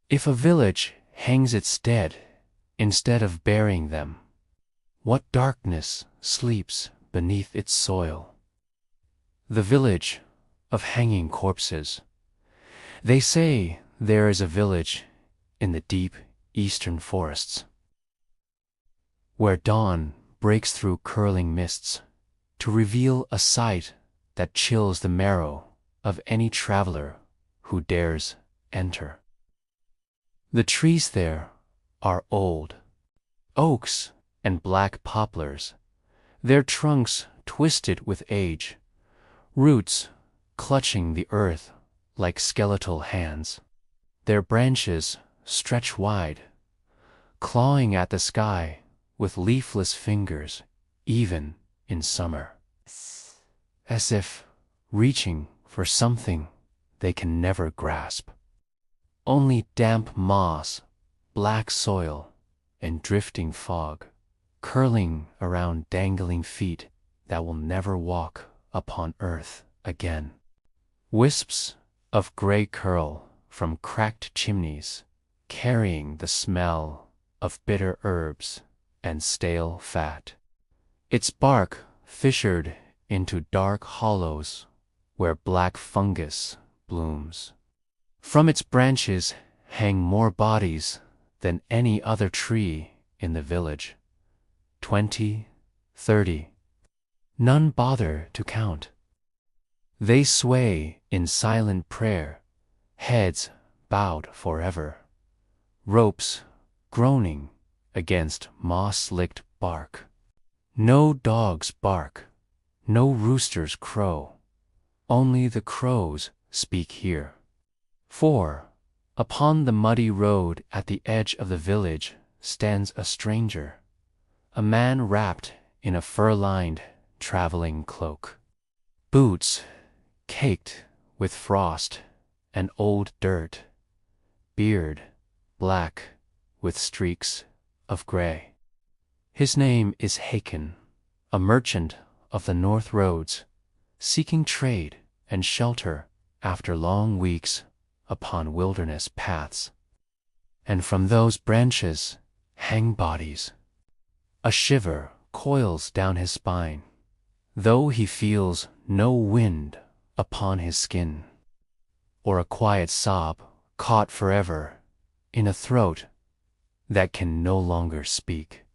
If a village hangs its dead instead of burying them, what darkness sleeps beneath its soil? The village of hanging corpses. They say there is a village in the deep eastern forests, where dawn breaks through curling mists to reveal a sight that chills the marrow of any traveler who dares enter. The trees there are old, oaks and black poplars, their trunks twisted with age, roots clutching the earth like skeletal hands. Their branches stretch wide, clawing at the sky with leafless fingers, even in summer, as if reaching for something they can never grasp. Only damp moss, black soil, and drifting fog, curling around dangling feet that will never walk upon earth again. Wisps of gray curl from cracked chimneys, carrying the smell of bitter herbs and stale fat. Its bark fissured into dark hollows where black fungus blooms. From its branches hang more bodies than any other tree in the village. 20, 30. None bother to count. They sway in silent prayer, heads bowed forever, ropes groaning against moss-licked bark. No dogs bark, no roosters crow, only the crows speak here. For, upon the muddy road at the edge of the village stands a stranger, a man wrapped in a fur-lined traveling cloak. Boots caked with frost and old dirt, beard black with streaks of gray. His name is Haken, a merchant of the North Roads, seeking trade and shelter after long weeks upon wilderness paths. And from those branches hang bodies. A shiver coils down his spine, though he feels no wind upon his skin, or a quiet sob caught forever in a throat that can no longer speak.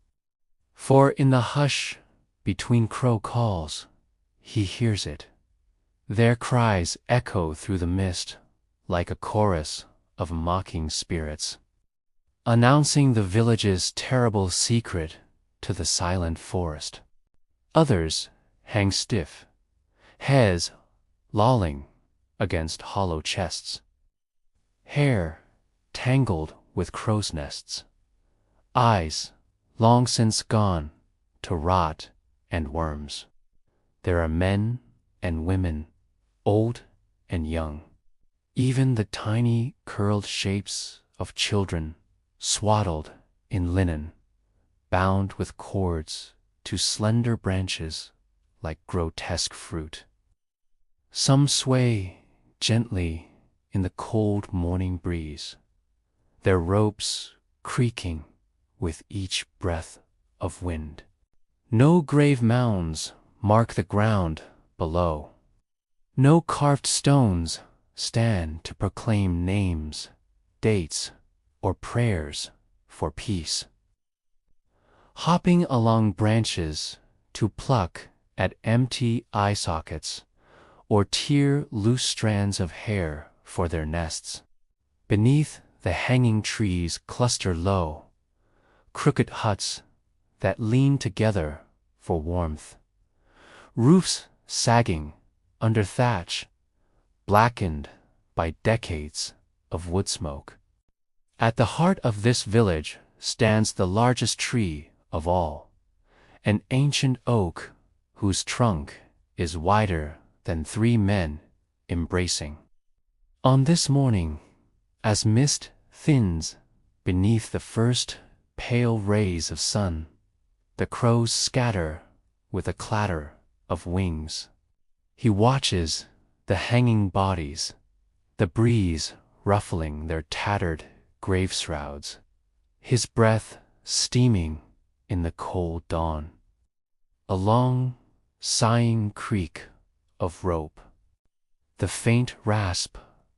For in the hush between crow calls, he hears it. Their cries echo through the mist like a chorus of mocking spirits, announcing the village's terrible secret to the silent forest. Others hang stiff, heads lolling against hollow chests, hair tangled with crow's nests, eyes long since gone to rot and worms. There are men and women, old and young, even the tiny curled shapes of children swaddled in linen, bound with cords to slender branches like grotesque fruit. Some sway gently in the cold morning breeze, their ropes creaking with each breath of wind. No grave mounds mark the ground below. No carved stones stand to proclaim names, dates, or prayers for peace. Hopping along branches to pluck at empty eye sockets or tear loose strands of hair for their nests. Beneath the hanging trees cluster low, crooked huts that lean together for warmth, roofs sagging under thatch, blackened by decades of wood smoke. At the heart of this village stands the largest tree of all, an ancient oak whose trunk is wider than 3 men embracing. On this morning, as mist thins beneath the first pale rays of sun, the crows scatter with a clatter of wings. He watches the hanging bodies, the breeze ruffling their tattered grave shrouds, his breath steaming in the cold dawn. A long, sighing creak of rope, the faint rasp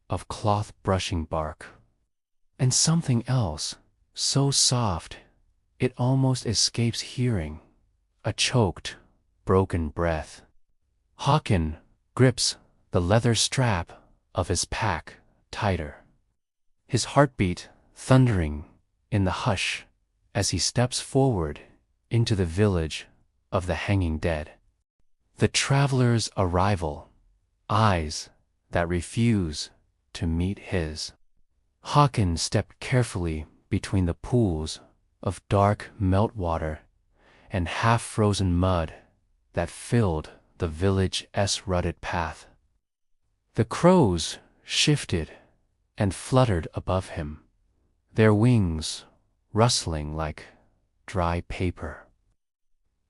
of cloth brushing bark, and something else so soft it almost escapes hearing, a choked, broken breath. Hakan grips the leather strap of his pack tighter, his heartbeat thundering in the hush as he steps forward into the village of the hanging dead. The traveler's arrival, eyes that refuse to meet his. Hakan stepped carefully between the pools of dark meltwater and half-frozen mud that filled the village's rutted path. The crows shifted and fluttered above him, their wings rustling like dry paper,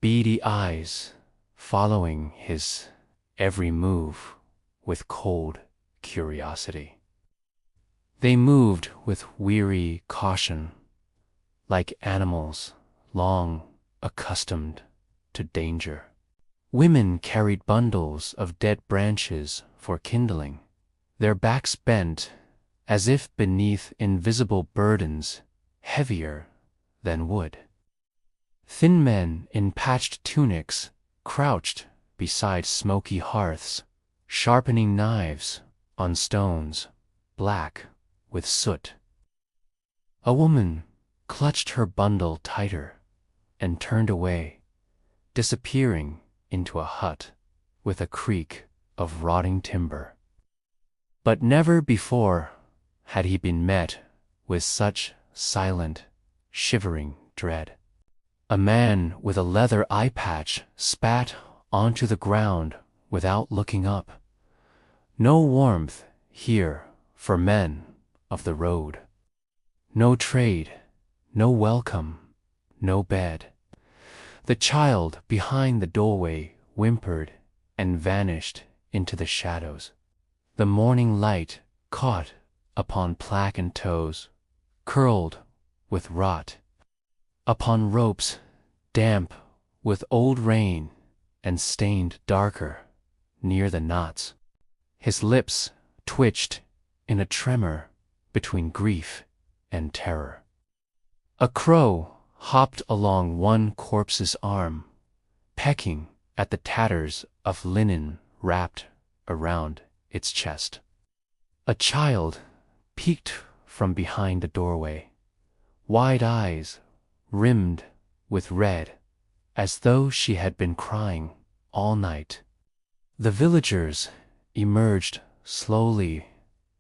beady eyes following his every move with cold curiosity. They moved with weary caution, like animals long accustomed to danger. Women carried bundles of dead branches for kindling, their backs bent as if beneath invisible burdens heavier than wood. Thin men in patched tunics crouched beside smoky hearths, sharpening knives on stones black with soot. A woman clutched her bundle tighter and turned away, disappearing into a hut with a creak of rotting timber. But never before had he been met with such silent, shivering dread. A man with a leather eye patch spat onto the ground without looking up. No warmth here for men of the road. No trade, no welcome, no bed. The child behind the doorway whimpered and vanished into the shadows. The morning light caught upon plaque and toes, curled with rot, upon ropes damp with old rain and stained darker near the knots. His lips twitched in a tremor between grief and terror. A crow hopped along one corpse's arm, pecking at the tatters of linen wrapped around its chest. A child peeked from behind the doorway, wide eyes rimmed with red as though she had been crying all night. The villagers emerged slowly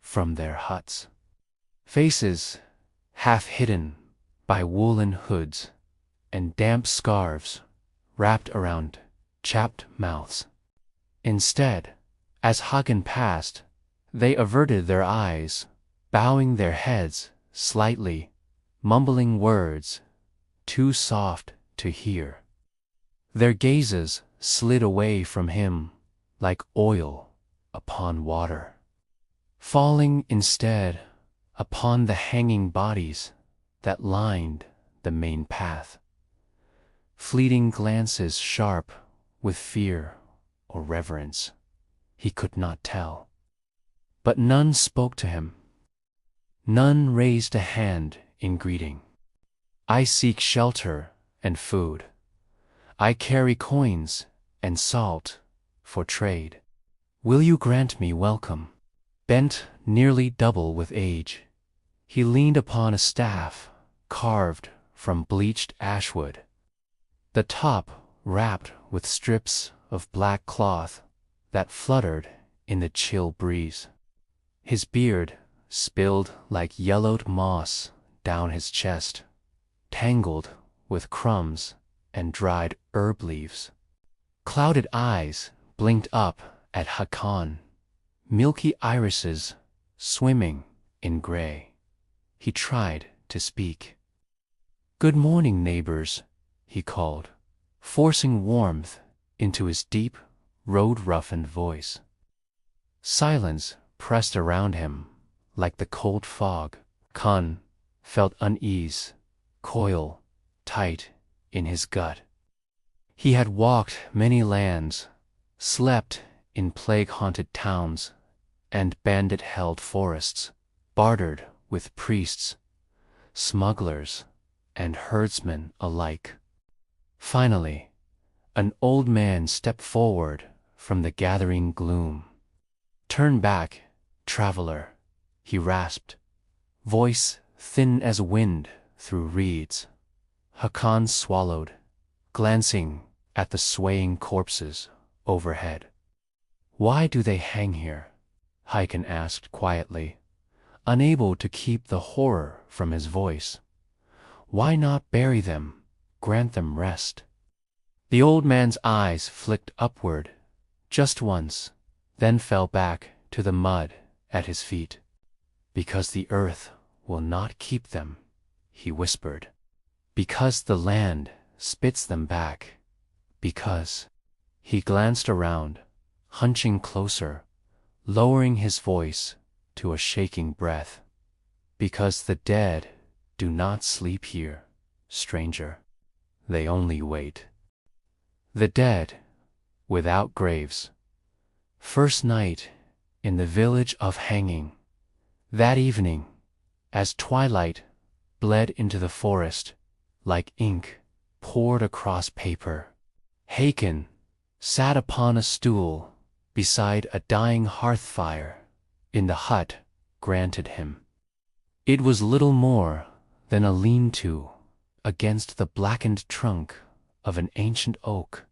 from their huts, faces half hidden by woolen hoods and damp scarves wrapped around chapped mouths. Instead, as Hakan passed, they averted their eyes, bowing their heads slightly, mumbling words too soft to hear. Their gazes slid away from him like oil upon water, falling instead upon the hanging bodies that lined the main path. Fleeting glances sharp with fear or reverence, he could not tell. But none spoke to him. None raised a hand in greeting. I seek shelter and food. I carry coins and salt for trade. Will you grant me welcome? Bent nearly double with age, he leaned upon a staff carved from bleached ashwood, the top wrapped with strips of black cloth that fluttered in the chill breeze. His beard spilled like yellowed moss down his chest, tangled with crumbs and dried herb leaves. Clouded eyes blinked up at Hakan, milky irises swimming in gray. He tried to speak. "Good morning, neighbors," he called, forcing warmth into his deep, road-roughened voice. Silence pressed around him like the cold fog. Khan felt unease coil tight in his gut. He had walked many lands, slept in plague-haunted towns and bandit-held forests, bartered with priests, smugglers, and herdsmen alike. Finally, an old man stepped forward from the gathering gloom. "Turn back, traveler," he rasped, voice thin as wind through reeds. Hakan swallowed, glancing at the swaying corpses overhead. "Why do they hang here?" Hakan asked quietly, unable to keep the horror from his voice. "Why not bury them, grant them rest?" The old man's eyes flicked upward just once, then fell back to the mud at his feet. "Because the earth will not keep them," he whispered. "Because the land spits them back. Because—" He glanced around, hunching closer, lowering his voice to a shaking breath. "Because the dead do not sleep here, stranger. They only wait." The dead, without graves. First night in the village of hanging. That evening, as twilight bled into the forest, like ink poured across paper, Hakan sat upon a stool beside a dying hearth fire in the hut granted him. It was little more than a lean-to against the blackened trunk of an ancient oak,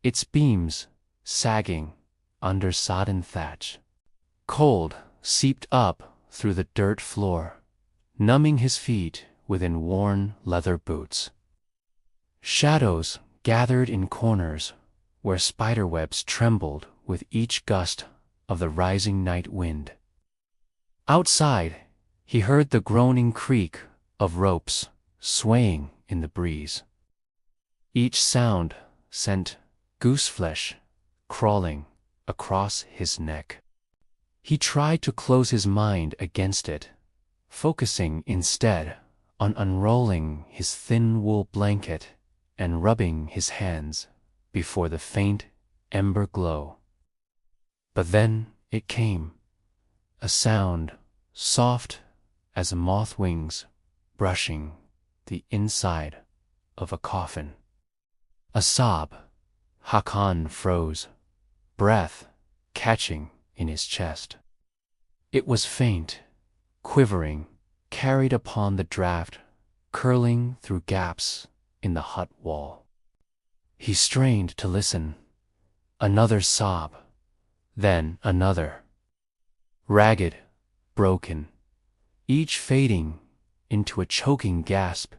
its beams sagging under sodden thatch. Cold seeped up through the dirt floor, numbing his feet within worn leather boots. Shadows gathered in corners where spiderwebs trembled with each gust of the rising night wind. Outside, he heard the groaning creak of ropes swaying in the breeze. Each sound sent gooseflesh crawling across his neck. He tried to close his mind against it, focusing instead on unrolling his thin wool blanket and rubbing his hands before the faint ember glow. But then it came, a sound soft as moth wings brushing the inside of a coffin. A sob. Hakan froze, breath catching in his chest. It was faint, quivering, carried upon the draft, curling through gaps in the hut wall. He strained to listen. Another sob, then another. Ragged, broken, each fading into a choking gasp,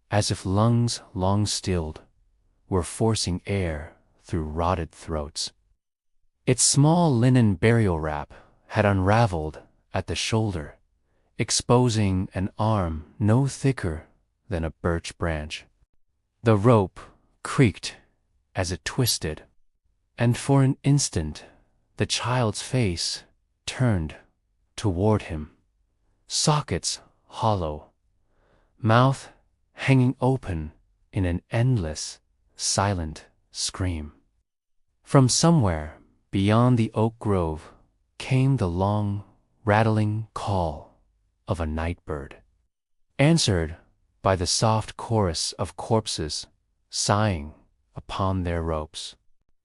as if lungs long stilled were forcing air through rotted throats. Its small linen burial wrap had unraveled at the shoulder, exposing an arm no thicker than a birch branch. The rope creaked as it twisted, and for an instant the child's face turned toward him, sockets hollow, mouth hanging open in an endless, silent scream. From somewhere beyond the oak grove came the long, rattling call of a night bird, answered by the soft chorus of corpses sighing upon their ropes.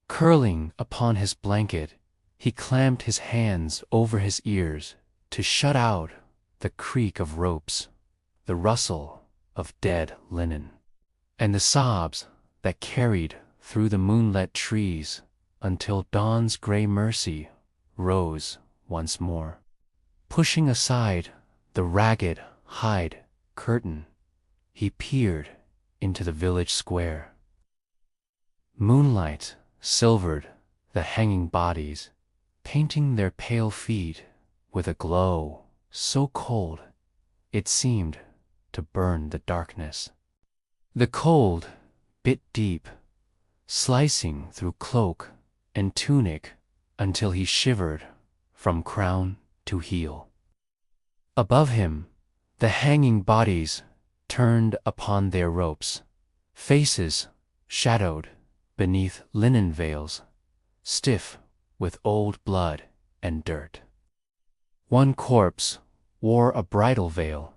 Curling upon his blanket, he clamped his hands over his ears to shut out the creak of ropes, the rustle of dead linen, and the sobs that carried through the moonlit trees until dawn's gray mercy rose once more. Pushing aside the ragged hide curtain, he peered into the village square. Moonlight silvered the hanging bodies, painting their pale feet with a glow so cold it seemed to burn the darkness. The cold bit deep, slicing through cloak and tunic until he shivered from crown to heel. Above him, The hanging bodies turned upon their ropes, faces shadowed beneath linen veils, stiff with old blood and dirt. One corpse wore a bridal veil,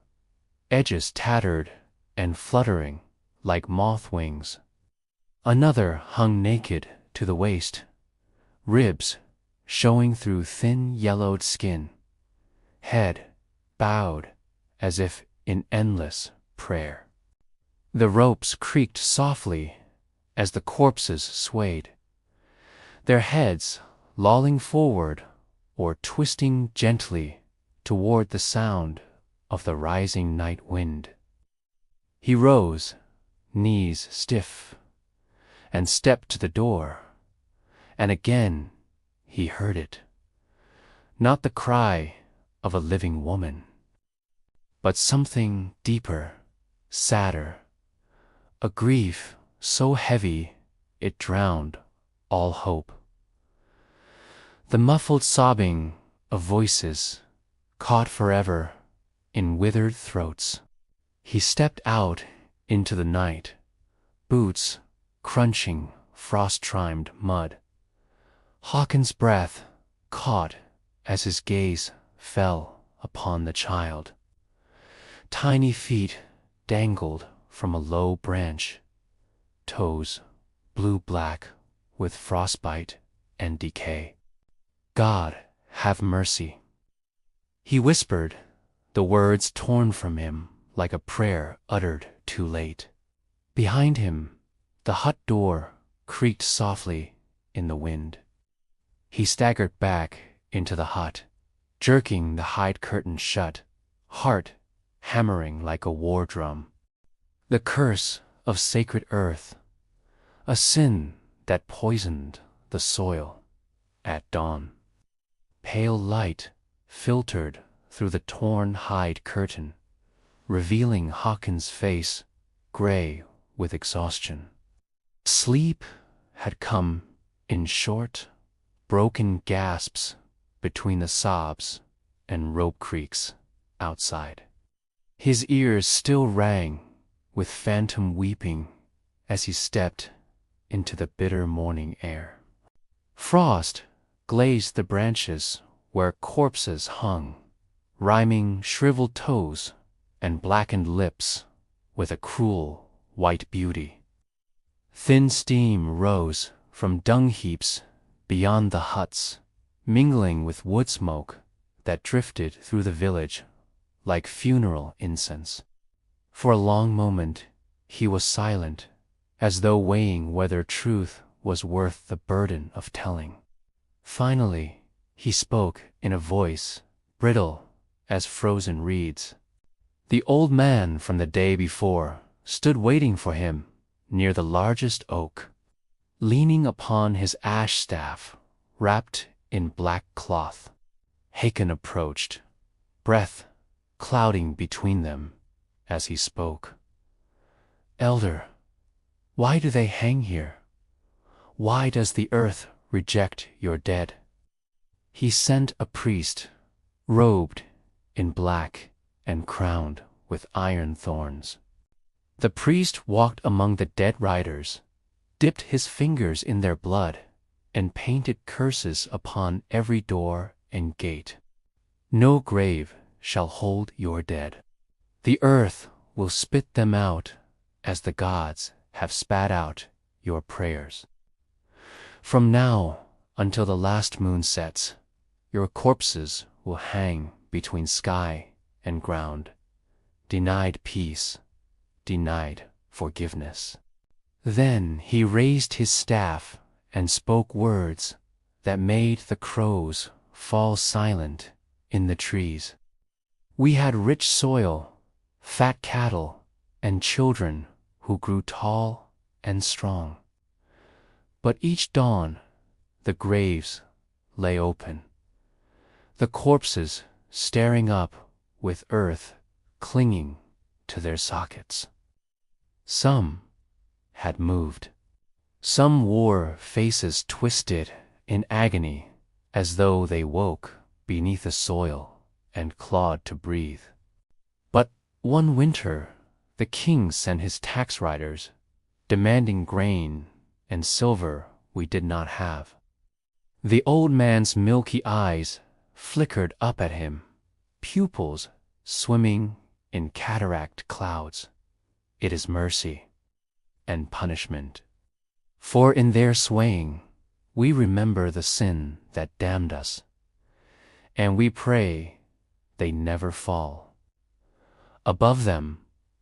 edges tattered and fluttering like moth wings. Another hung naked to the waist, ribs showing through thin yellowed skin, head bowed as if in endless prayer. The ropes creaked softly as the corpses swayed, their heads lolling forward or twisting gently toward the sound of the rising night wind. He rose, knees stiff, and stepped to the door, and again he heard it. Not the cry of a living woman, but something deeper, sadder, a grief so heavy it drowned all hope. The muffled sobbing of voices caught forever in withered throats. He stepped out into the night, boots crunching frost-trimed mud. Hawkins' breath caught as his gaze fell upon the child. Tiny feet dangled from a low branch, toes blue-black with frostbite and decay. God, have mercy. He whispered, the words torn from him like a prayer uttered too late. Behind him, the hut door creaked softly in the wind. He staggered back into the hut, jerking the hide curtain shut, heart hammering like a war drum. The curse of sacred earth, a sin that poisoned the soil at dawn. Pale light filtered through the torn hide curtain, revealing Hawkins' face, gray with exhaustion. Sleep had come in short, broken gasps between the sobs and rope creaks outside. His ears still rang with phantom weeping as he stepped into the bitter morning air. Frost glazed the branches where corpses hung, rhyming shriveled toes and blackened lips with a cruel white beauty. Thin steam rose from dung heaps beyond the huts, mingling with wood smoke that drifted through the village like funeral incense. For a long moment he was silent, as though weighing whether truth was worth the burden of telling. Finally, he spoke in a voice brittle as frozen reeds. The old man from the day before stood waiting for him near the largest oak, leaning upon his ash staff wrapped in black cloth. Hakon approached, breath clouding between them as he spoke. Elder, why do they hang here? Why does the earth reject your dead? He sent a priest, robed in black and crowned with iron thorns. The priest walked among the dead riders, dipped his fingers in their blood, and painted curses upon every door and gate. No grave shall hold your dead. The earth will spit them out as the gods have spat out your prayers. From now until the last moon sets, your corpses will hang between sky and ground, denied peace, denied forgiveness. Then he raised his staff and spoke words that made the crows fall silent in the trees. We had rich soil, fat cattle, and children who grew tall and strong. But each dawn, the graves lay open, the corpses staring up with earth clinging to their sockets. Some had moved. Some wore faces twisted in agony as though they woke beneath the soil and clawed to breathe. But One winter, the king sent his tax riders, demanding grain and silver we did not have. The old man's milky eyes flickered up at him, pupils swimming in cataract clouds. It is mercy and punishment. For in their swaying, we remember the sin that damned us, and we pray they never fall. Above them,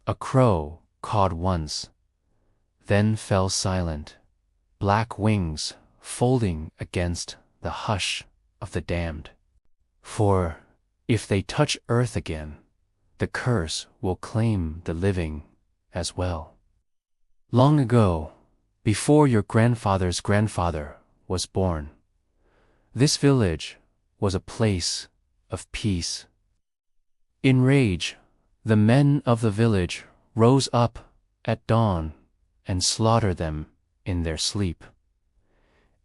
a crow cawed once, then fell silent, black wings folding against the hush of the damned. For if they touch earth again, the curse will claim the living as well. Long ago, before your grandfather's grandfather was born, this village was a place of peace. In rage, the men of the village rose up at dawn and slaughtered them in their sleep.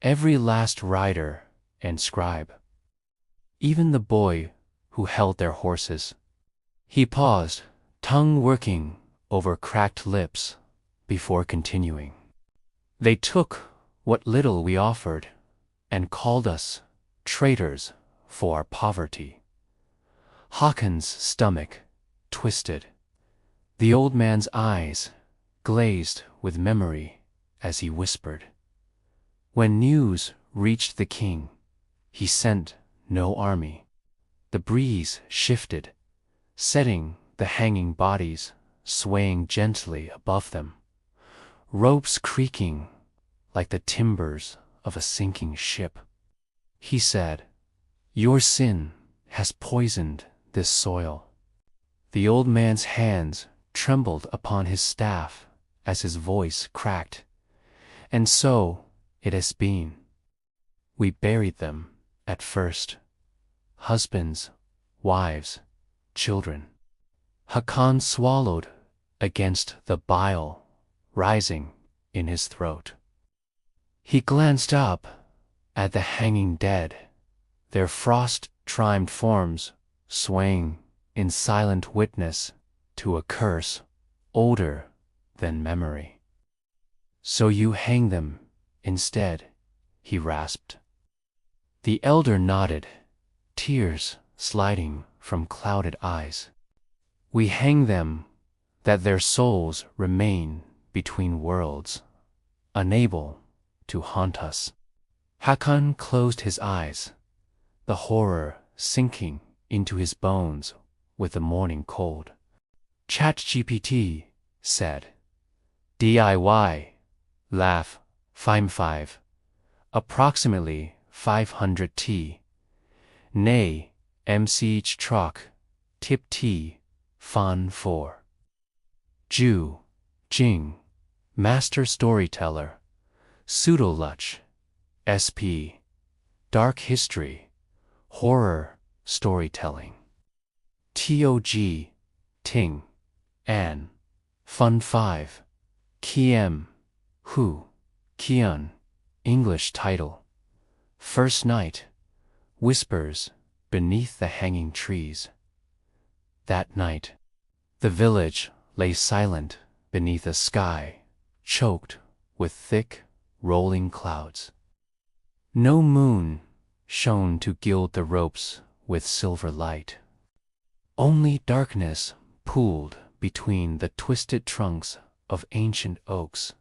Every last rider and scribe, even the boy who held their horses. He paused, tongue working over cracked lips, before continuing. They took what little we offered and called us traitors for our poverty. Haakon's stomach twisted. The old man's eyes glazed with memory as he whispered. When news reached the king, he sent no army. The breeze shifted, setting the hanging bodies swaying gently above them, ropes creaking like the timbers of a sinking ship. He said, "Your sin has poisoned this soil." The old man's hands trembled upon his staff as his voice cracked. And so it has been. We buried them at first, husbands, wives, children. Haakon swallowed against the bile rising in his throat. He glanced up at the hanging dead, their frost-trimed forms swaying in silent witness to a curse older than memory. "So you hang them instead," he rasped. The elder nodded, tears sliding from clouded eyes. "We hang them that their souls remain between worlds, unable to haunt us." Haakon closed his eyes, the horror sinking into his bones with the morning cold. ChatGPT said, DIY, laugh, 5, approximately 500 T. Nay, MCH truck, tip T, fan 4. Ju, Jing, master storyteller, pseudoluch, SP, dark history, horror storytelling. TOG, Ting, An, Fun 5, Kiem, Hu, Kian, English title. First night, whispers beneath the hanging trees. That night, the village lay silent beneath a sky choked with thick, rolling clouds. No moon shone to gild the ropes with silver light. Only darkness pooled between the twisted trunks of ancient oaks,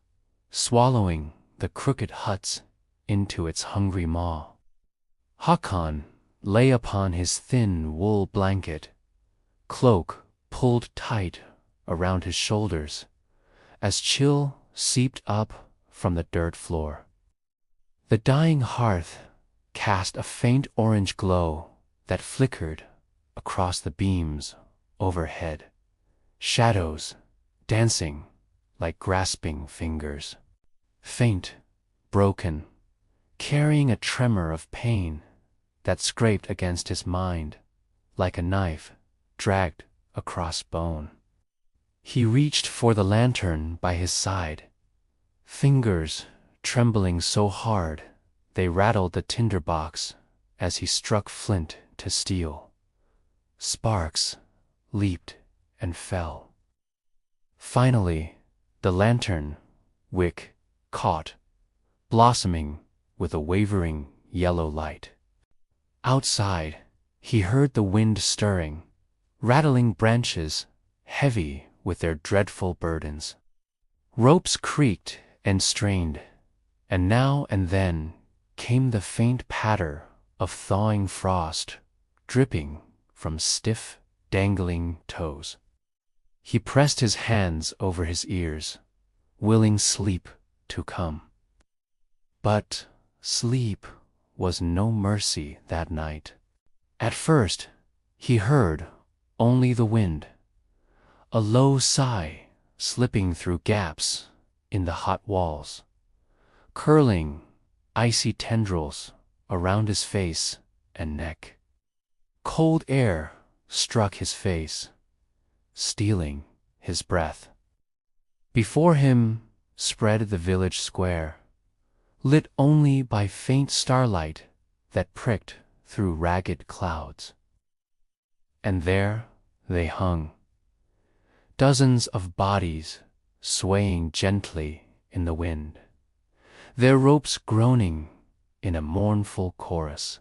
swallowing the crooked huts into its hungry maw. Haakon lay upon his thin wool blanket, cloak pulled tight around his shoulders, as chill seeped up from the dirt floor. The dying hearth cast a faint orange glow that flickered across the beams overhead, shadows dancing like grasping fingers. Faint, broken, carrying a tremor of pain that scraped against his mind like a knife dragged across bone. He reached for the lantern by his side, fingers trembling so hard they rattled the tinderbox as he struck flint to steel. Sparks leaped and fell. Finally, the lantern wick caught, blossoming with a wavering yellow light. Outside, he heard the wind stirring, rattling branches heavy with their dreadful burdens. Ropes creaked and strained, and now and then came the faint patter of thawing frost dripping from stiff, dangling toes. He pressed his hands over his ears, willing sleep to come. But sleep was no mercy that night. At first, he heard only the wind, a low sigh slipping through gaps in the hot walls, curling icy tendrils around his face and neck. Cold air struck his face, stealing his breath. Before him spread the village square, lit only by faint starlight that pricked through ragged clouds. And there they hung, dozens of bodies swaying gently in the wind, their ropes groaning in a mournful chorus.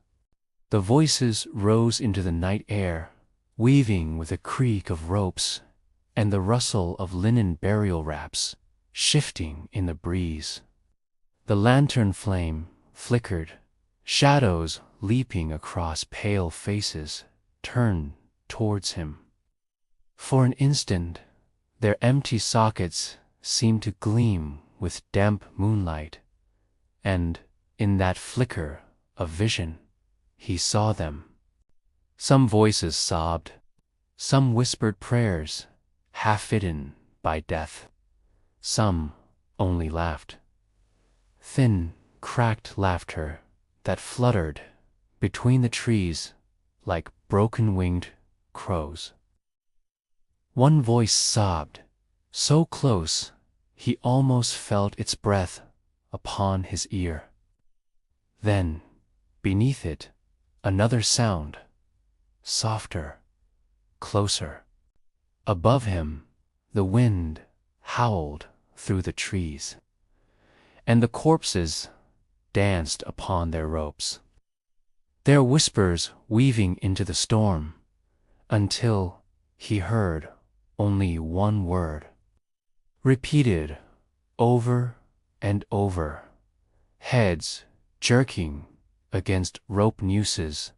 The voices rose into the night air, weaving with a creak of ropes and the rustle of linen burial wraps shifting in the breeze. The lantern flame flickered, shadows leaping across pale faces turned towards him. For an instant, their empty sockets seemed to gleam with damp moonlight, and in that flicker of vision, he saw them. Some voices sobbed, some whispered prayers, half-hidden by death. Some only laughed, thin, cracked laughter that fluttered between the trees like broken-winged crows. One voice sobbed, so close he almost felt its breath upon his ear. Then, beneath it, another sound, softer, closer. Above him, the wind howled through the trees, and the corpses danced upon their ropes, their whispers weaving into the storm, until he heard only one word, repeated over and over, heads jerking against rope nooses,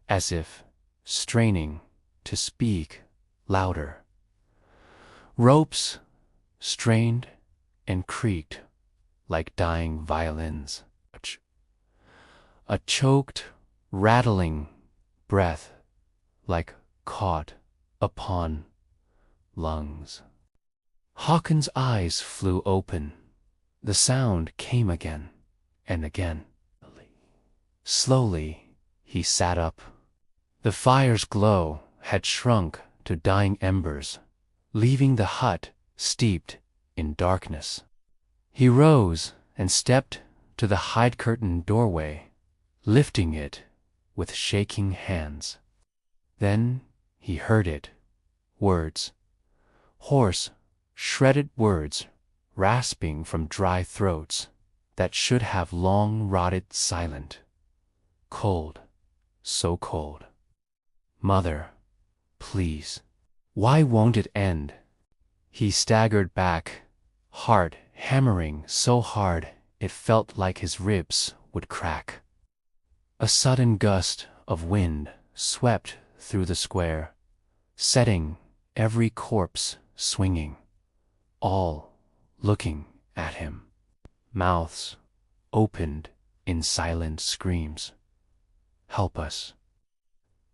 as if straining to speak louder. Ropes strained and creaked like dying violins. A choked, rattling breath like caught upon lungs. Hawkins's eyes flew open. The sound came again and again. Slowly, he sat up. The fire's glow had shrunk to dying embers, leaving the hut steeped in darkness. He rose and stepped to the hide-curtained doorway, lifting it with shaking hands. Then he heard it, words, hoarse, shredded words rasping from dry throats that should have long rotted silent. Cold, so cold. Mother, please, why won't it end? He staggered back, heart hammering so hard it felt like his ribs would crack. A sudden gust of wind swept through the square, setting every corpse swinging, all looking at him, mouths opened in silent screams. Help us.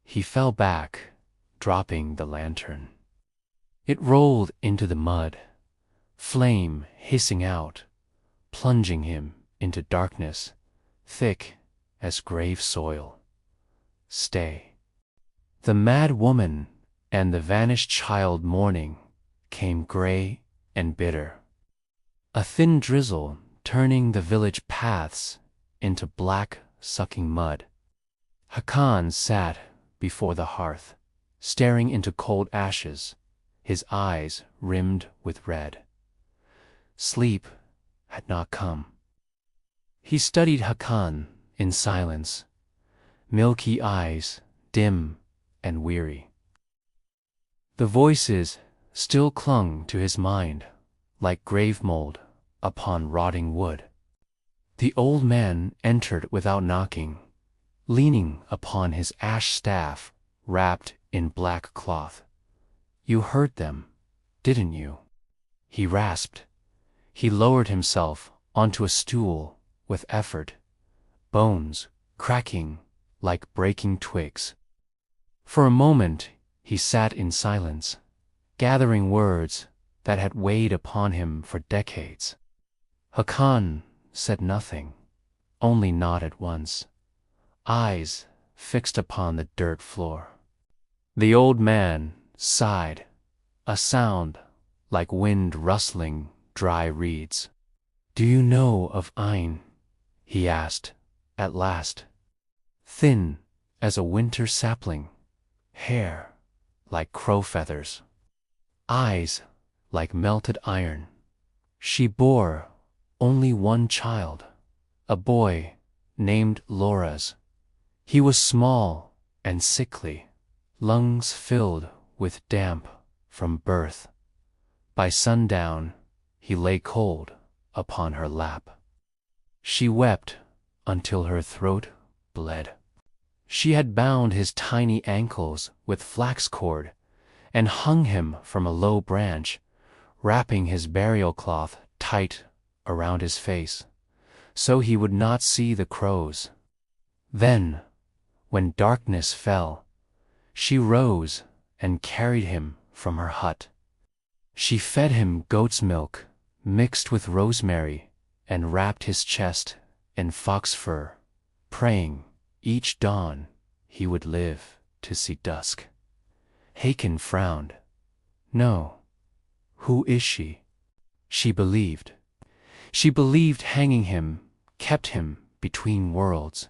He fell back, dropping the lantern. It rolled into the mud, flame hissing out, plunging him into darkness, thick as grave soil. Stay. The mad woman and the vanished child mourning came gray and bitter. A thin drizzle turning the village paths into black, sucking mud. Hakan sat before the hearth, staring into cold ashes, his eyes rimmed with red. Sleep had not come. He studied Hakan in silence, milky eyes, dim and weary. The voices still clung to his mind like grave mold upon rotting wood. The old man entered without knocking, leaning upon his ash staff wrapped in black cloth. "You heard them, didn't you?" he rasped. He lowered himself onto a stool with effort, bones cracking like breaking twigs. For a moment he sat in silence, gathering words that had weighed upon him for decades. Hakan said nothing, only nodded once, eyes fixed upon the dirt floor. The old man sighed, a sound like wind rustling dry reeds. "Do you know of Ain?" he asked, at last. Thin as a winter sapling, hair like crow feathers, eyes like melted iron. She bore only one child, a boy named Loras. He was small and sickly, lungs filled with damp from birth. By sundown, he lay cold upon her lap. She wept until her throat bled. She had bound his tiny ankles with flax cord and hung him from a low branch, wrapping his burial cloth tight around his face, so he would not see the crows. Then, when darkness fell, she rose and carried him from her hut. She fed him goat's milk mixed with rosemary and wrapped his chest in fox fur, praying each dawn he would live to see dusk. Hakan frowned. "No. Who is she?" She believed. She believed hanging him kept him between worlds,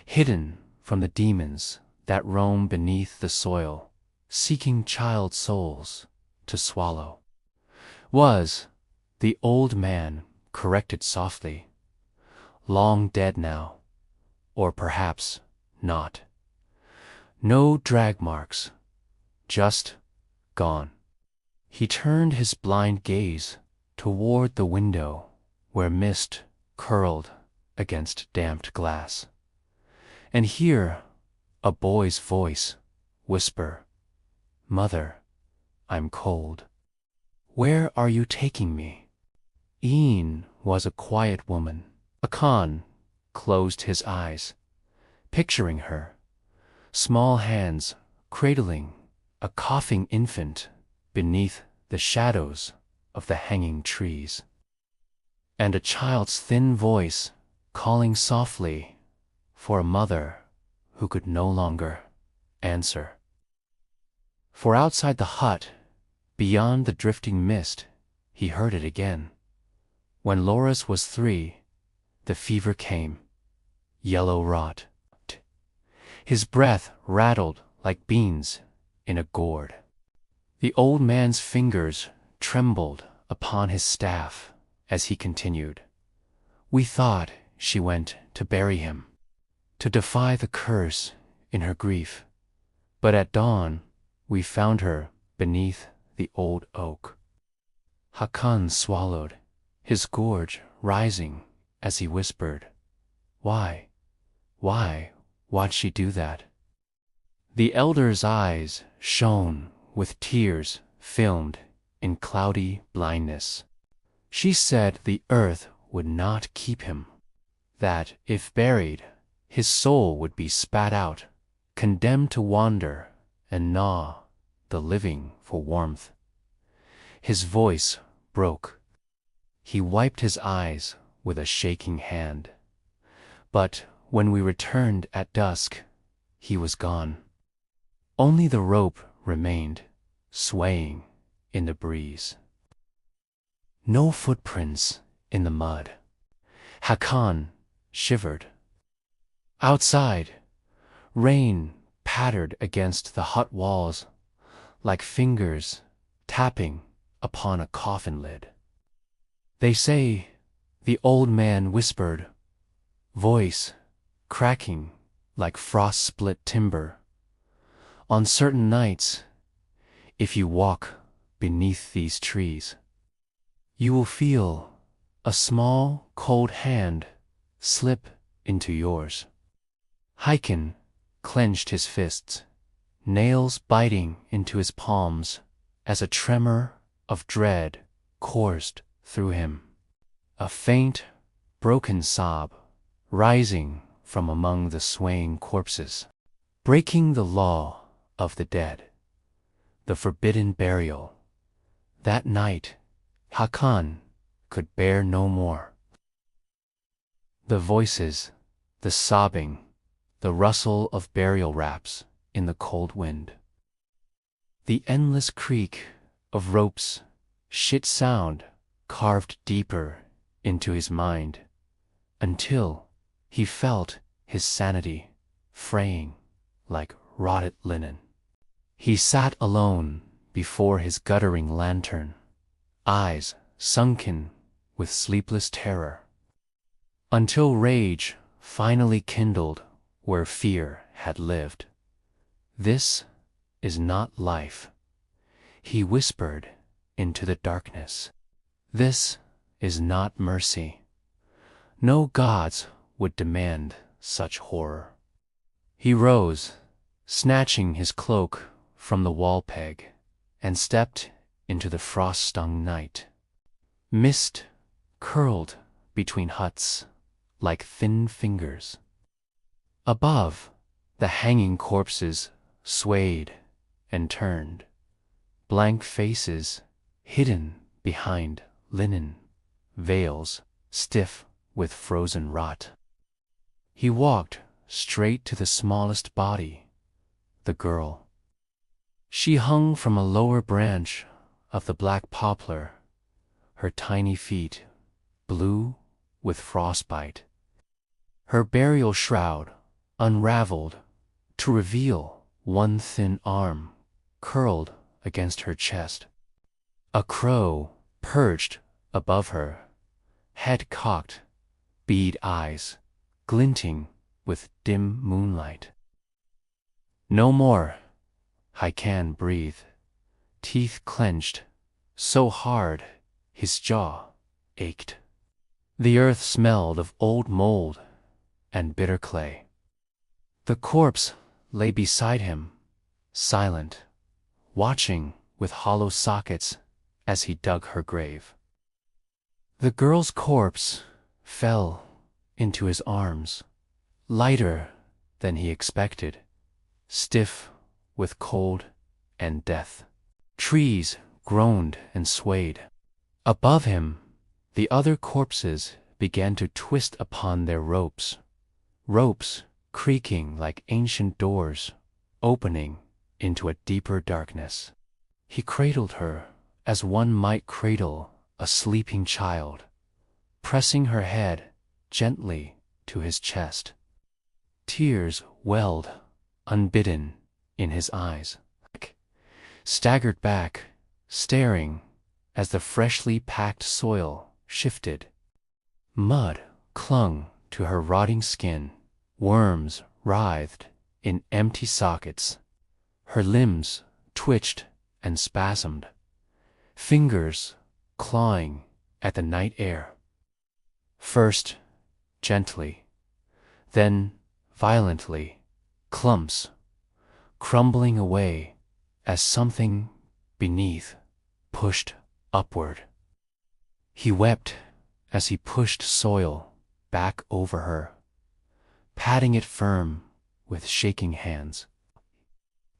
hidden from the demons that roam beneath the soil, seeking child souls to swallow. Was, the old man corrected softly, long dead now, or perhaps not. No drag marks, just gone. He turned his blind gaze toward the window where mist curled against damped glass, and here a boy's voice whisper, "Mother, I'm cold. Where are you taking me?" Een was a quiet woman. Hakan closed his eyes, picturing her, small hands cradling a coughing infant beneath the shadows of the hanging trees, and a child's thin voice calling softly for a mother who could no longer answer. For outside the hut, beyond the drifting mist, he heard it again. When Loras was 3, the fever came, yellow rot. His breath rattled like beans in a gourd. The old man's fingers trembled upon his staff as he continued. "We thought she went to bury him, to defy the curse in her grief, but at dawn we found her beneath the old oak." Hakan swallowed, his gorge rising as he whispered, Why'd she do that?" The elder's eyes shone with tears filmed in cloudy blindness. She said the earth would not keep him, that if buried, his soul would be spat out, condemned to wander and gnaw the living for warmth. His voice broke. He wiped his eyes with a shaking hand. But when we returned at dusk, he was gone. Only the rope remained, swaying in the breeze. No footprints in the mud. Hakan shivered. Outside, rain pattered against the hut walls like fingers tapping upon a coffin lid. They say, the old man whispered, voice cracking like frost-split timber, on certain nights, if you walk beneath these trees, you will feel a small, cold hand slip into yours. Hyken clenched his fists, nails biting into his palms as a tremor of dread coursed through him. A faint, broken sob rising from among the swaying corpses, breaking the law of the dead, the forbidden burial. That night, Hakan could bear no more. The voices, the sobbing, the rustle of burial wraps in the cold wind. The endless creak of ropes, shit sound carved deeper into his mind, until he felt his sanity fraying like rotted linen. He sat alone before his guttering lantern, eyes sunken with sleepless terror, until rage finally kindled where fear had lived. This is not life, he whispered into the darkness. This is not mercy. No gods would demand such horror. He rose, snatching his cloak from the wall peg, and stepped into the frost-stung night. Mist curled between huts like thin fingers. Above, the hanging corpses swayed and turned, blank faces hidden behind linen veils stiff with frozen rot. He walked straight to the smallest body, the girl. She hung from a lower branch of the black poplar, her tiny feet blue with frostbite. Her burial shroud unraveled to reveal one thin arm curled against her chest. A crow perched above her, head cocked, bead eyes glinting with dim moonlight. No more, Hykan breathed, teeth clenched so hard his jaw ached. The earth smelled of old mold and bitter clay. The corpse lay beside him, silent, watching with hollow sockets as he dug her grave. The girl's corpse fell into his arms, lighter than he expected, stiff with cold and death. Trees groaned and swayed. Above him, the other corpses began to twist upon their ropes, ropes creaking like ancient doors, opening into a deeper darkness. He cradled her as one might cradle a sleeping child, pressing her head gently to his chest. Tears welled, unbidden, in his eyes. Staggered back, staring as the freshly packed soil shifted. Mud clung to her rotting skin, worms writhed in empty sockets. Her limbs twitched and spasmed, fingers clawing at the night air. First gently, then violently, clumps crumbling away as something beneath pushed upward. He wept as he pushed soil back over her, patting it firm with shaking hands.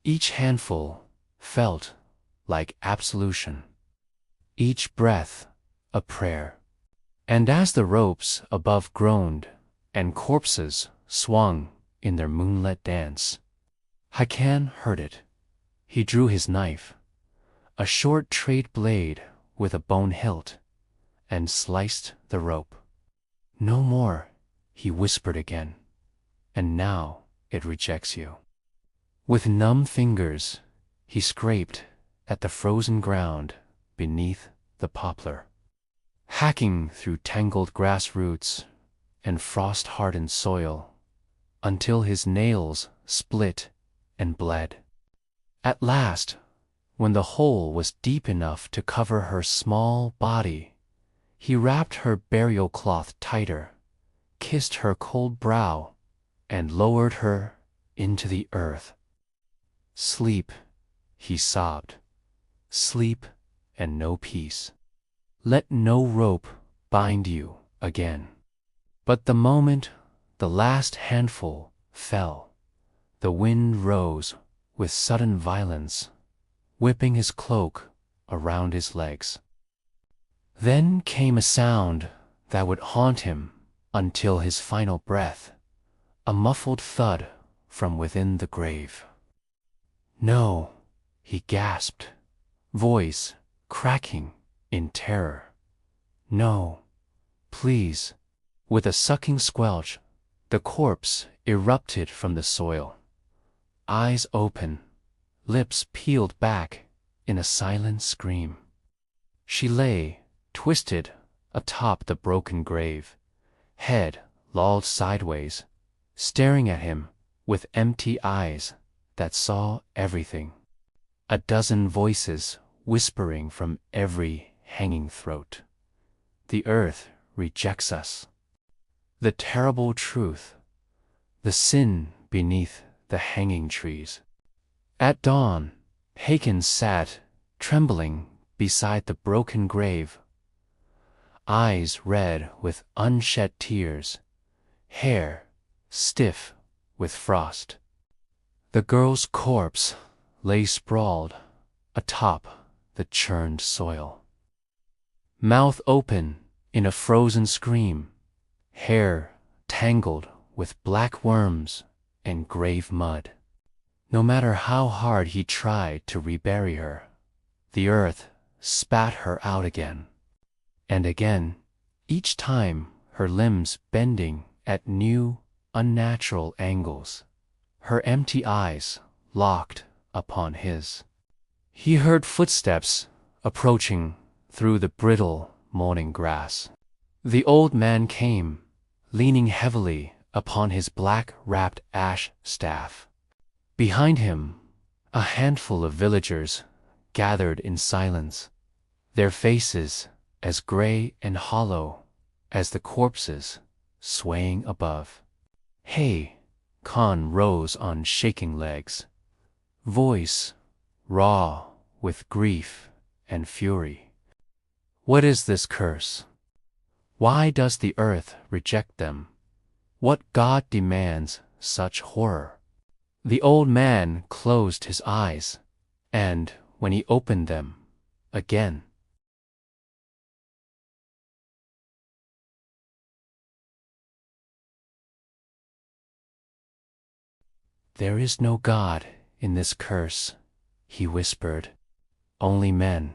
Each handful felt like absolution, each breath a prayer. And as the ropes above groaned and corpses swung in their moonlit dance, Hykan heard it. He drew his knife, a short trade blade with a bone hilt, and sliced the rope. No more, he whispered again, and now it rejects you. With numb fingers, he scraped at the frozen ground beneath the poplar, hacking through tangled grass roots and frost-hardened soil until his nails split and bled. At last, when the hole was deep enough to cover her small body, he wrapped her burial cloth tighter, kissed her cold brow, and lowered her into the earth. "Sleep," he sobbed, "sleep and no peace. Let no rope bind you again." But the moment the last handful fell, the wind rose with sudden violence, whipping his cloak around his legs. Then came a sound that would haunt him until his final breath, a muffled thud from within the grave. "No," he gasped, voice cracking in terror. "No, please." With a sucking squelch, the corpse erupted from the soil, eyes open, lips peeled back in a silent scream. She lay, twisted atop the broken grave, head lolled sideways, staring at him with empty eyes that saw everything. A dozen voices whispering from every hanging throat. The earth rejects us. The terrible truth, the sin beneath the hanging trees. At dawn, Haken sat, trembling, beside the broken grave, eyes red with unshed tears, hair stiff with frost. The girl's corpse lay sprawled atop the churned soil, mouth open in a frozen scream, hair tangled with black worms and grave mud. No matter how hard he tried to rebury her, the earth spat her out again and again, each time her limbs bending at new, unnatural angles, her empty eyes locked upon his. He heard footsteps approaching through the brittle morning grass. The old man came, leaning heavily upon his black-wrapped ash staff. Behind him, a handful of villagers gathered in silence, their faces as gray and hollow as the corpses swaying above. "Hey," Khan rose on shaking legs, voice raw with grief and fury. "What is this curse? Why does the earth reject them? What god demands such horror?" The old man closed his eyes, and when he opened them again, "There is no God in this curse," he whispered. "Only men."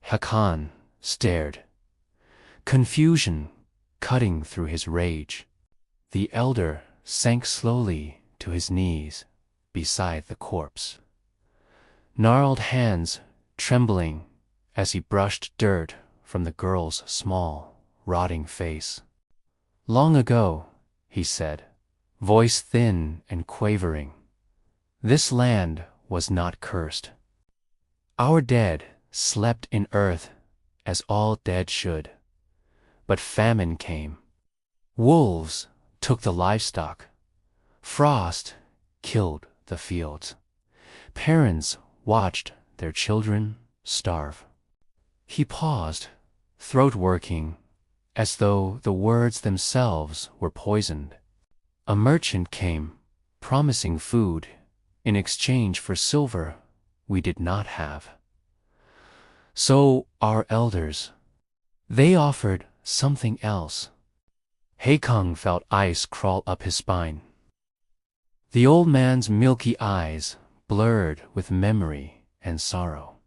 Hakan stared, confusion cutting through his rage. The elder sank slowly to his knees beside the corpse, gnarled hands trembling as he brushed dirt from the girl's small, rotting face. "Long ago," he said, voice thin and quavering, "this land was not cursed. Our dead slept in earth as all dead should. But famine came. Wolves took the livestock. Frost killed the fields. Parents watched their children starve." He paused, throat working, as though the words themselves were poisoned. "A merchant came, promising food in exchange for silver we did not have. So our elders, they offered something else." Haekang felt ice crawl up his spine. The old man's milky eyes blurred with memory and sorrow.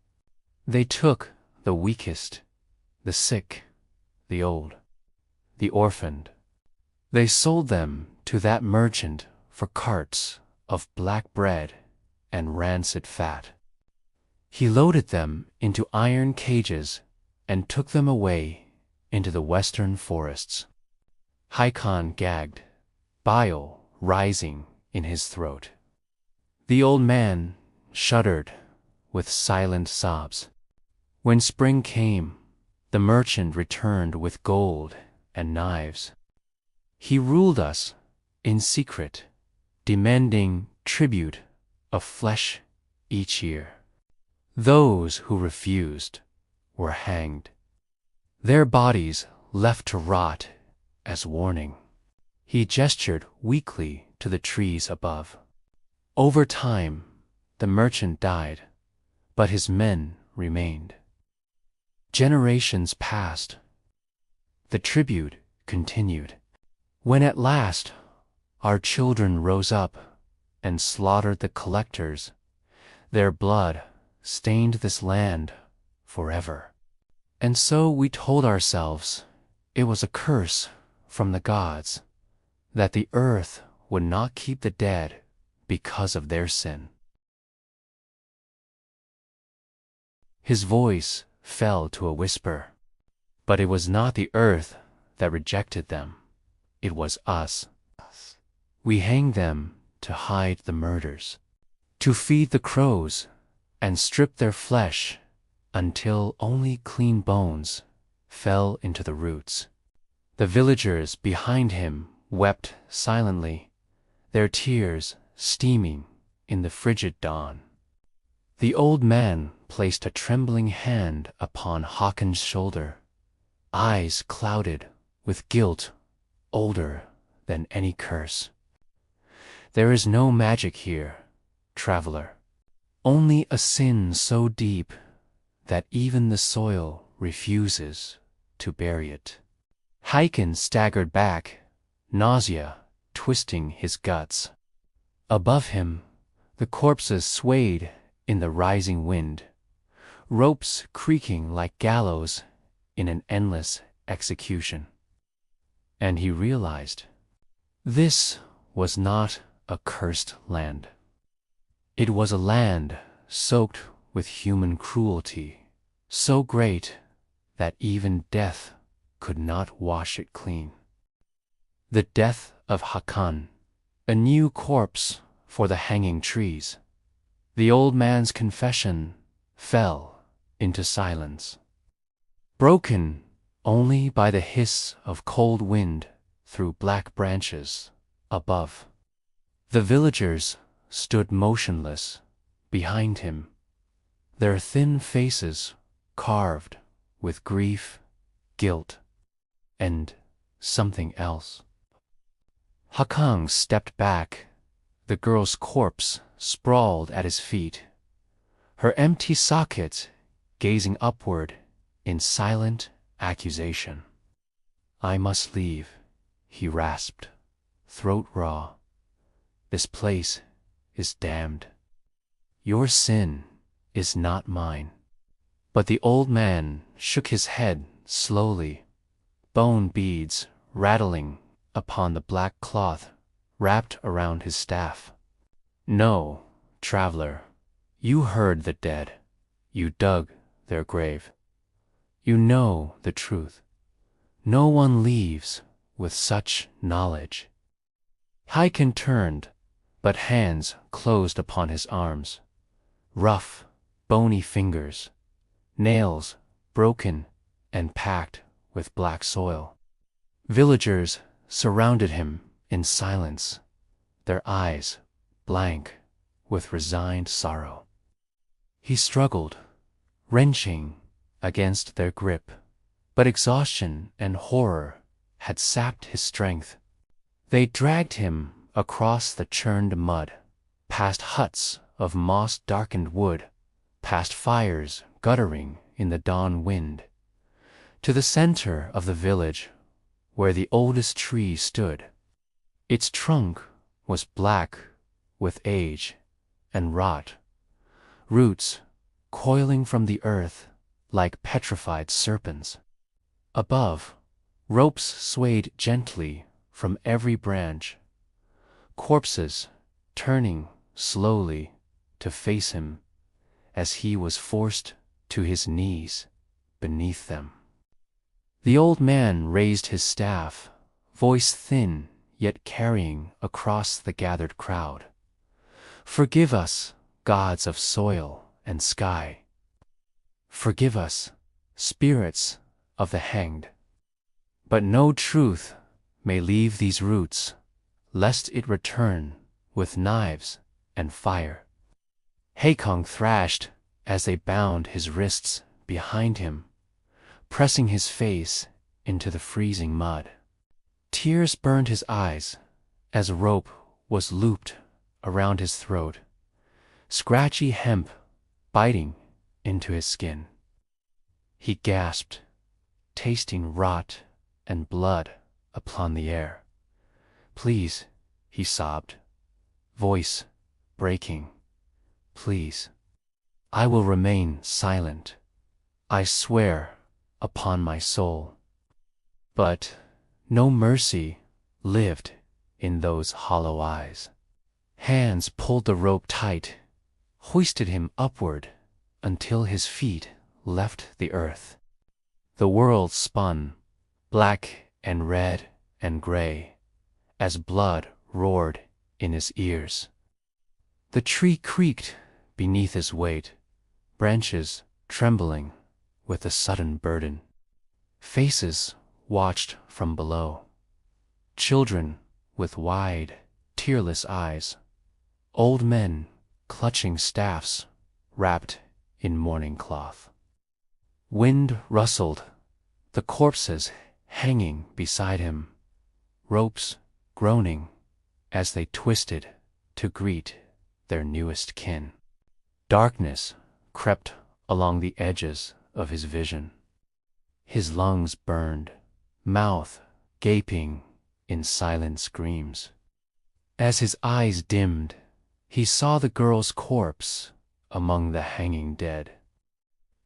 "They took the weakest, the sick, the old, the orphaned. They sold them to that merchant for carts of black bread and rancid fat." He loaded them into iron cages and took them away into the western forests. Haikon gagged, bile rising in his throat. The old man shuddered with silent sobs. When spring came, the merchant returned with gold and knives. He ruled us in secret, demanding tribute of flesh each year. Those who refused were hanged, their bodies left to rot as warning. He gestured weakly to the trees above. Over time, the merchant died, but his men remained. Generations passed. The tribute continued. When at last our children rose up and slaughtered the collectors, their blood stained this land forever. And so we told ourselves it was a curse from the gods, that the earth would not keep the dead because of their sin. His voice fell to a whisper. But it was not the earth that rejected them. It was us. We hanged them to hide the murders, to feed the crows and strip their flesh until only clean bones fell into the roots. The villagers behind him wept silently, their tears steaming in the frigid dawn. The old man placed a trembling hand upon Haakon's shoulder, eyes clouded with guilt older than any curse. There is no magic here, traveler, only a sin so deep that even the soil refuses to bury it. Haakon staggered back, nausea twisting his guts. Above him, the corpses swayed in the rising wind, ropes creaking like gallows in an endless execution. And he realized this was not a cursed land. It was a land soaked with human cruelty, so great that even death could not wash it clean. The death of Haakon, a new corpse for the hanging trees. The old man's confession fell into silence, broken only by the hiss of cold wind through black branches above. The villagers stood motionless behind him, their thin faces carved with grief, guilt, and something else. Haakon stepped back, the girl's corpse sprawled at his feet, her empty socket gazing upward in silent accusation. "I must leave," he rasped, throat raw. "This place is damned. Your sin is not mine." But the old man shook his head slowly, bone beads rattling upon the black cloth wrapped around his staff. "No, traveler, you heard the dead. You dug their grave. You know the truth. No one leaves with such knowledge." Haakon turned, but hands closed upon his arms. Rough, bony fingers, nails broken and packed with black soil. Villagers surrounded him in silence, their eyes blank with resigned sorrow. He struggled, wrenching against their grip, but exhaustion and horror had sapped his strength. They dragged him across the churned mud, past huts of moss-darkened wood, past fires guttering in the dawn wind, to the center of the village where the oldest tree stood. Its trunk was black with age and rot, roots coiling from the earth like petrified serpents. Above, ropes swayed gently from every branch, corpses turning slowly to face him as he was forced to his knees beneath them. The old man raised his staff, voice thin yet carrying across the gathered crowd. "Forgive us, gods of soil and sky. Forgive us, spirits of the hanged. But no truth may leave these roots, lest it return with knives and fire." Hakon thrashed as they bound his wrists behind him, pressing his face into the freezing mud. Tears burned his eyes as rope was looped around his throat, scratchy hemp biting into his skin. He gasped, tasting rot and blood upon the air. "Please," he sobbed, voice breaking, "please. I will remain silent. I swear upon my soul." But no mercy lived in those hollow eyes. Hands pulled the rope tight, hoisted him upward until his feet left the earth. The world spun, black and red and gray, as blood roared in his ears. The tree creaked beneath his weight, branches trembling with a sudden burden. Faces watched from below, children with wide, tearless eyes, old men clutching staffs wrapped in mourning cloth. Wind rustled, the corpses hanging beside him, ropes groaning as they twisted to greet their newest kin. Darkness crept along the edges of his vision. His lungs burned, mouth gaping in silent screams. As his eyes dimmed, he saw the girl's corpse among the hanging dead.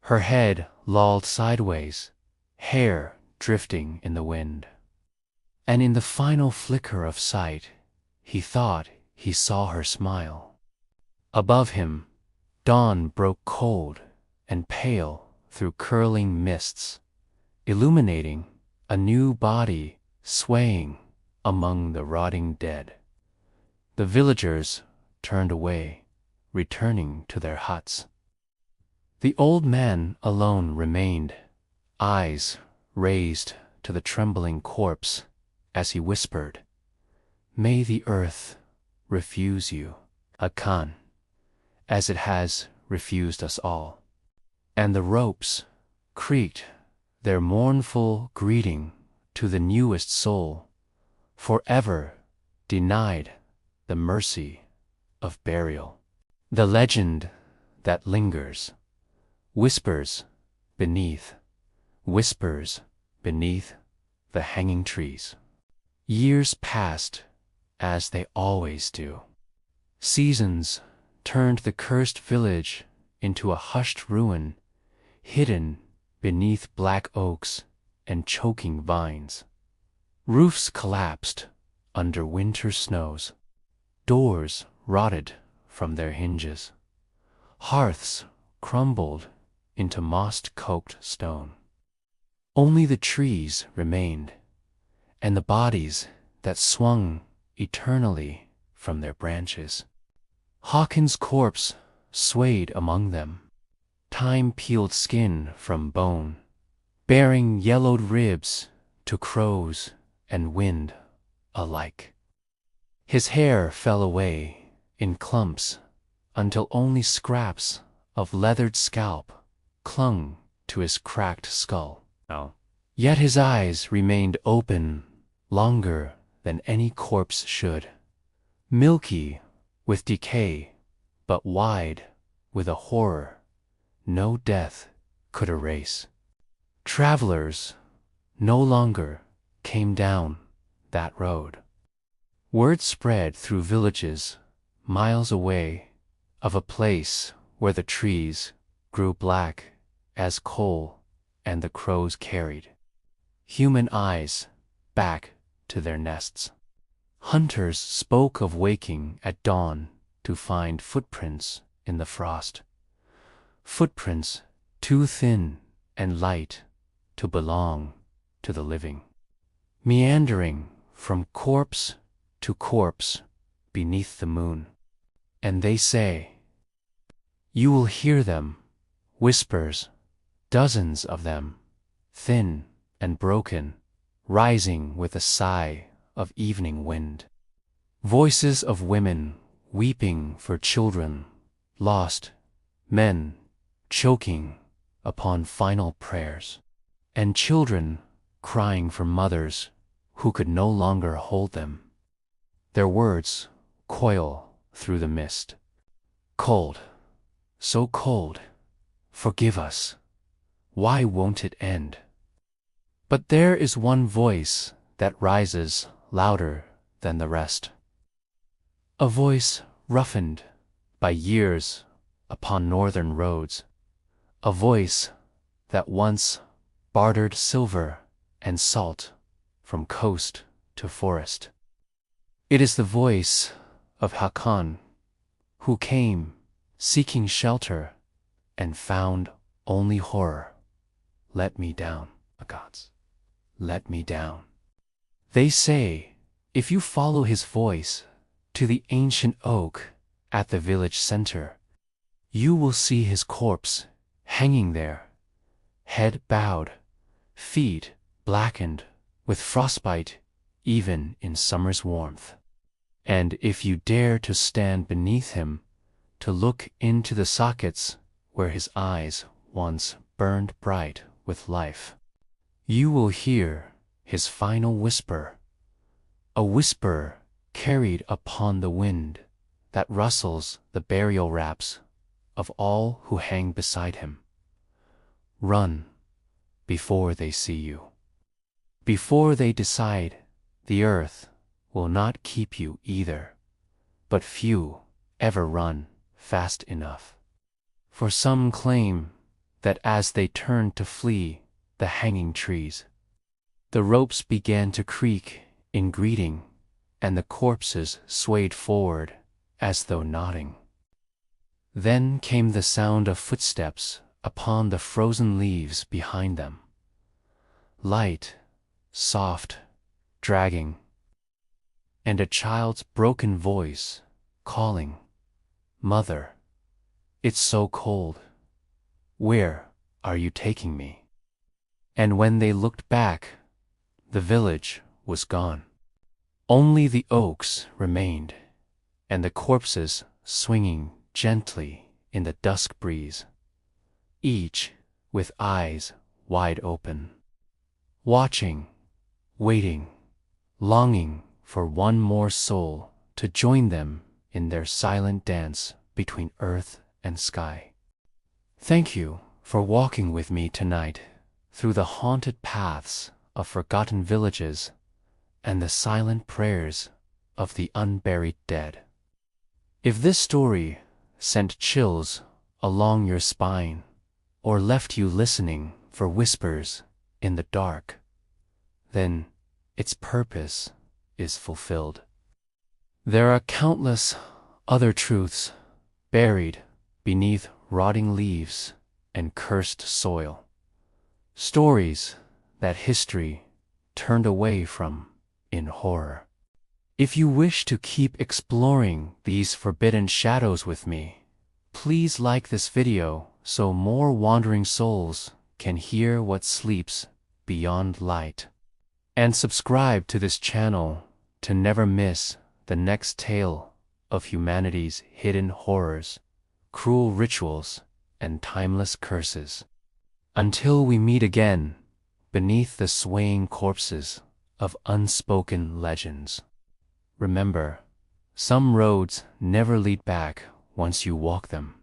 Her head lolled sideways, hair drifting in the wind. And in the final flicker of sight, he thought he saw her smile. Above him, dawn broke cold and pale through curling mists, illuminating a new body swaying among the rotting dead. The villagers turned away, returning to their huts. The old man alone remained, eyes raised to the trembling corpse as he whispered, "May the earth refuse you, Hakan, as it has refused us all." And the ropes creaked their mournful greeting to the newest soul, forever denied the mercy of burial. The legend that lingers, whispers beneath the hanging trees. Years passed as they always do. Seasons turned the cursed village into a hushed ruin, hidden beneath black oaks and choking vines. Roofs collapsed under winter snows. Doors rotted from their hinges. Hearths crumbled into moss-coked stone. Only the trees remained, and the bodies that swung eternally from their branches. Hakon's corpse swayed among them, time-peeled skin from bone, bearing yellowed ribs to crows and wind alike. His hair fell away in clumps until only scraps of leathered scalp clung to his cracked skull. Yet his eyes remained open longer than any corpse should, milky with decay, but wide with a horror no death could erase. Travelers no longer came down that road. Word spread through villages miles away of a place where the trees grew black as coal and the crows carried human eyes back to their nests. Hunters spoke of waking at dawn to find footprints in the frost, footprints too thin and light to belong to the living, meandering from corpse to corpse beneath the moon. And they say, you will hear them, whispers, dozens of them, thin and broken, rising with a sigh of evening wind. Voices of women weeping for children lost, men choking upon final prayers, and children crying for mothers who could no longer hold them. Their words coil through the mist. Cold, so cold, forgive us. Why won't it end? But there is one voice that rises louder than the rest. A voice roughened by years upon northern roads. A voice that once bartered silver and salt from coast to forest. It is the voice of Hakan, who came seeking shelter and found only horror. Let me down, gods, let me down. They say, if you follow his voice to the ancient oak at the village center, you will see his corpse hanging there, head bowed, feet blackened with frostbite even in summer's warmth. And if you dare to stand beneath him, to look into the sockets where his eyes once burned bright with life, you will hear his final whisper, a whisper carried upon the wind that rustles the burial wraps of all who hang beside him. Run before they see you. Before they decide the earth will not keep you either, but few ever run fast enough. For some claim that as they turned to flee the hanging trees, the ropes began to creak in greeting, and the corpses swayed forward as though nodding. Then came the sound of footsteps upon the frozen leaves behind them. Light, soft, dragging, and a child's broken voice calling, Mother, it's so cold. Where are you taking me? And when they looked back, the village was gone. Only the oaks remained, and the corpses swinging gently in the dusk breeze, each with eyes wide open, watching, waiting, longing for one more soul to join them in their silent dance between earth and sky. Thank you for walking with me tonight through the haunted paths of forgotten villages and the silent prayers of the unburied dead. If this story sent chills along your spine or left you listening for whispers in the dark, then its purpose is fulfilled. There are countless other truths buried beneath rotting leaves and cursed soil. Stories that history turned away from in horror. If you wish to keep exploring these forbidden shadows with me, please like this video so more wandering souls can hear what sleeps beyond light. And subscribe to this channel to never miss the next tale of humanity's hidden horrors, cruel rituals, and timeless curses. Until we meet again, beneath the swaying corpses of unspoken legends. Remember, some roads never lead back once you walk them.